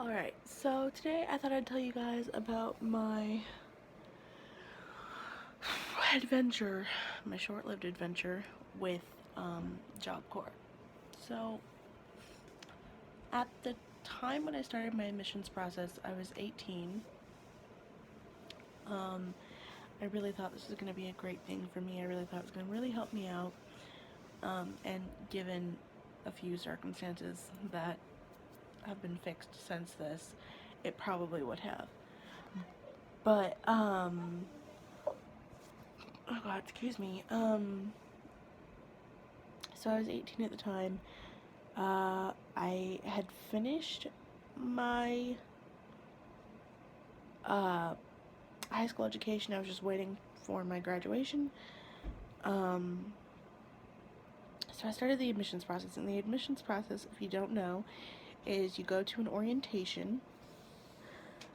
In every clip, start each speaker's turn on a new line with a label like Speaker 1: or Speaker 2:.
Speaker 1: Alright, so today I thought I'd tell you guys about my adventure, my short-lived adventure with Job Corps. So, at the time when I started my admissions process, I was 18. I really thought this was going to be a great thing for me. I really thought it was going to really help me out. And given a few circumstances that have been fixed since this, it probably would have. But, oh god, excuse me. So I was 18 at the time. I had finished my high school education. I was just waiting for my graduation. So I started the admissions process, and the admissions process, if you don't know, is you go to an orientation.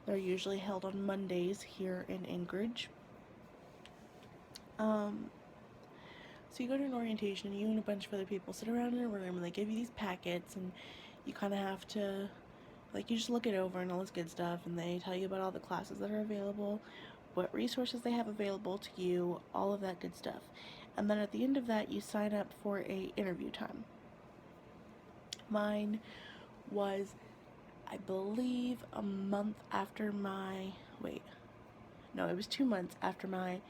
Speaker 1: They're usually held on Mondays here in Anchorage. So you go to an orientation, and you and a bunch of other people sit around in a room, and they give you these packets, and you kind of have to, like, you just look it over and all this good stuff, and they tell you about all the classes that are available, what resources they have available to you, all of that good stuff. And then at the end of that, you sign up for a interview time. Mine was, I believe, a month after my, wait, no, it was 2 months after my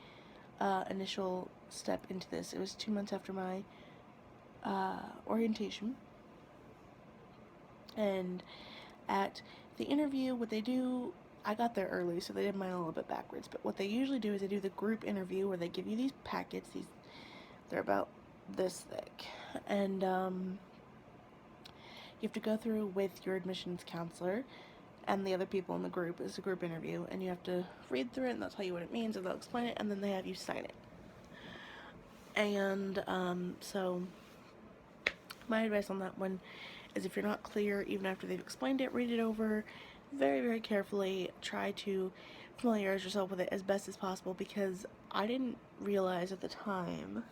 Speaker 1: initial step into this. It was 2 months after my orientation. And at the interview, what they do, I got there early, so they did mine a little bit backwards, but what they usually do is they do the group interview where they give you these packets. They're about this thick, and you have to go through with your admissions counselor and the other people in the group. It's a group interview, and you have to read through it, and they'll tell you what it means, and they'll explain it, and then they have you sign it. And so my advice on that one is, if you're not clear, even after they've explained it, read it over very, very carefully. Try to familiarize yourself with it as best as possible, because I didn't realize at the time,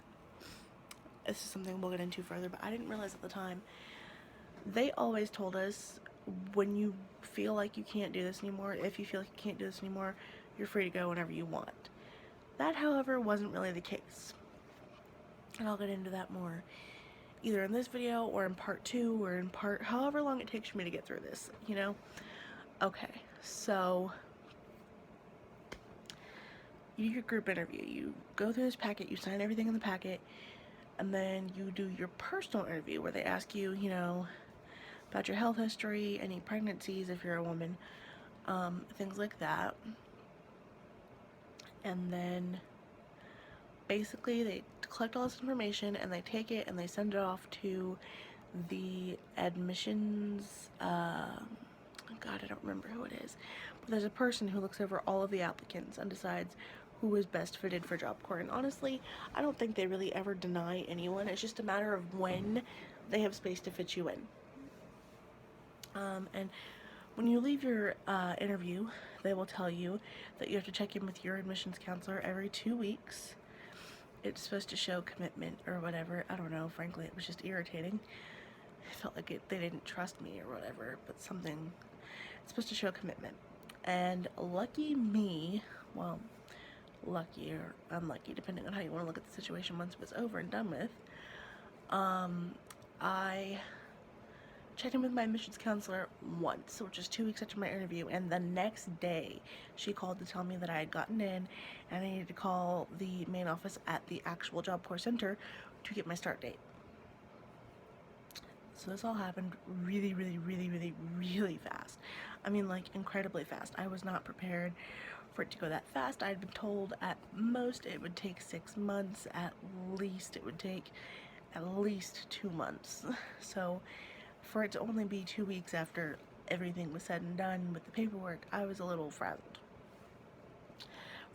Speaker 1: this is something we'll get into further, but I didn't realize at the time, they always told us, when you feel like you can't do this anymore, if you feel like you can't do this anymore, you're free to go whenever you want. That, however, wasn't really the case. And I'll get into that more either in this video or in part 2 or in part however long it takes for me to get through this, you know? Okay, so you do your group interview. You go through this packet, you sign everything in the packet, and then you do your personal interview where they ask you, you know, about your health history, any pregnancies if you're a woman, things like that. And then basically they collect all this information and they take it and they send it off to the admissions, God, I don't remember who it is, but there's a person who looks over all of the applicants and decides who is best fitted for Job Corps. And honestly, I don't think they really ever deny anyone. It's just a matter of when they have space to fit you in. And when you leave your interview, they will tell you that you have to check in with your admissions counselor every 2 weeks. It's supposed to show commitment or whatever. I don't know, frankly, it was just irritating. I felt like they didn't trust me or whatever, but something, it's supposed to show commitment. And lucky me, well, lucky or unlucky, depending on how you want to look at the situation once it was over and done with, I checked in with my admissions counselor once, which was 2 weeks after my interview, and the next day she called to tell me that I had gotten in and I needed to call the main office at the actual Job Corps Center to get my start date. So this all happened really, really, really, really, really fast. I mean, like, incredibly fast. I was not prepared for it to go that fast. I had been told at most it would take 6 months, at least it would take at least 2 months. So for it to only be 2 weeks after everything was said and done with the paperwork, I was a little frazzled.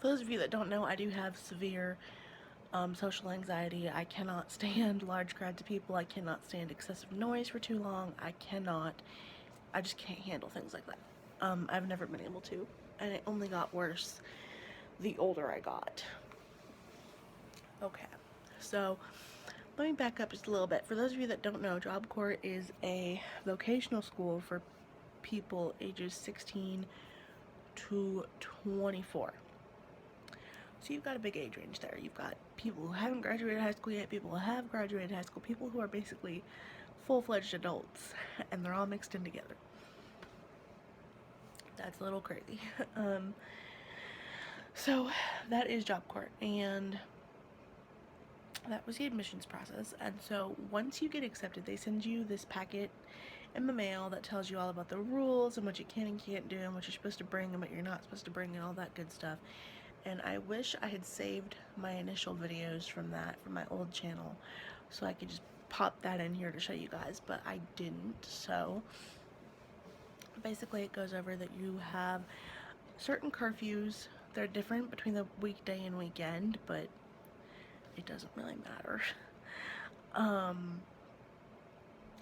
Speaker 1: For those of you that don't know, I do have severe social anxiety. I cannot stand large crowds of people. I cannot stand excessive noise for too long. I just can't handle things like that. I've never been able to, and it only got worse the older I got. Okay, so let me back up just a little bit. For those of you that don't know, Job Corps is a vocational school for people ages 16 to 24. So you've got a big age range there. You've got people who haven't graduated high school yet, people who have graduated high school, people who are basically full-fledged adults, and they're all mixed in together. That's a little crazy. So that is Job Corps, and that was the admissions process. And so once you get accepted, they send you this packet in the mail that tells you all about the rules and what you can and can't do and what you're supposed to bring and what you're not supposed to bring and all that good stuff. And I wish I had saved my initial videos from my old channel so I could just pop that in here to show you guys, but I didn't. So basically it goes over that you have certain curfews. They're different between the weekday and weekend, but it doesn't really matter.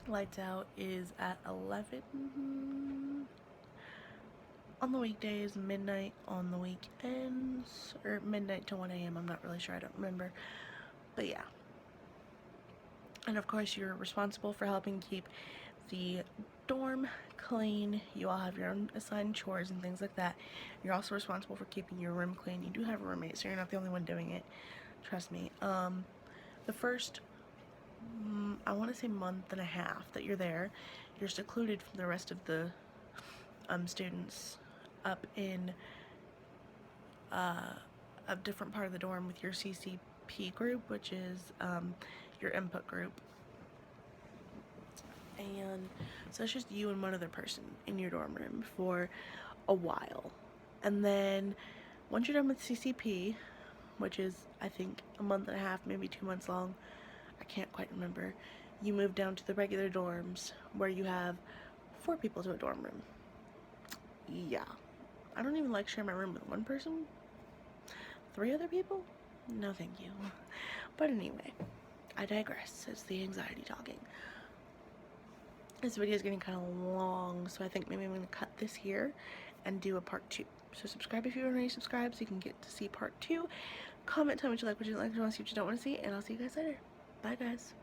Speaker 1: Lights out is at 11 on the weekdays, midnight on the weekends, or midnight to 1 a.m. I'm not really sure, I don't remember, but yeah. And of course you're responsible for helping keep the dorm clean. You all have your own assigned chores and things like that. You're also responsible for keeping your room clean. You do have a roommate, so you're not the only one doing it, trust me. The first I want to say month and a half that you're there, you're secluded from the rest of the students up in a different part of the dorm with your CCP group, which is your input group. And so it's just you and one other person in your dorm room for a while. And then once you're done with CCP, which is I think a month and a half, maybe 2 months long, I can't quite remember, you move down to the regular dorms where you have 4 people to a dorm room. Yeah, I don't even like sharing my room with one person. 3 other people? No thank you. But anyway, I digress. It's the anxiety talking. This video is getting kind of long, so I think maybe I'm going to cut this here and do a part 2. So subscribe if you already subscribed so you can get to see part 2. Comment, tell me what you like, what you don't like, what you want to see, what you don't want to see, and I'll see you guys later. Bye guys.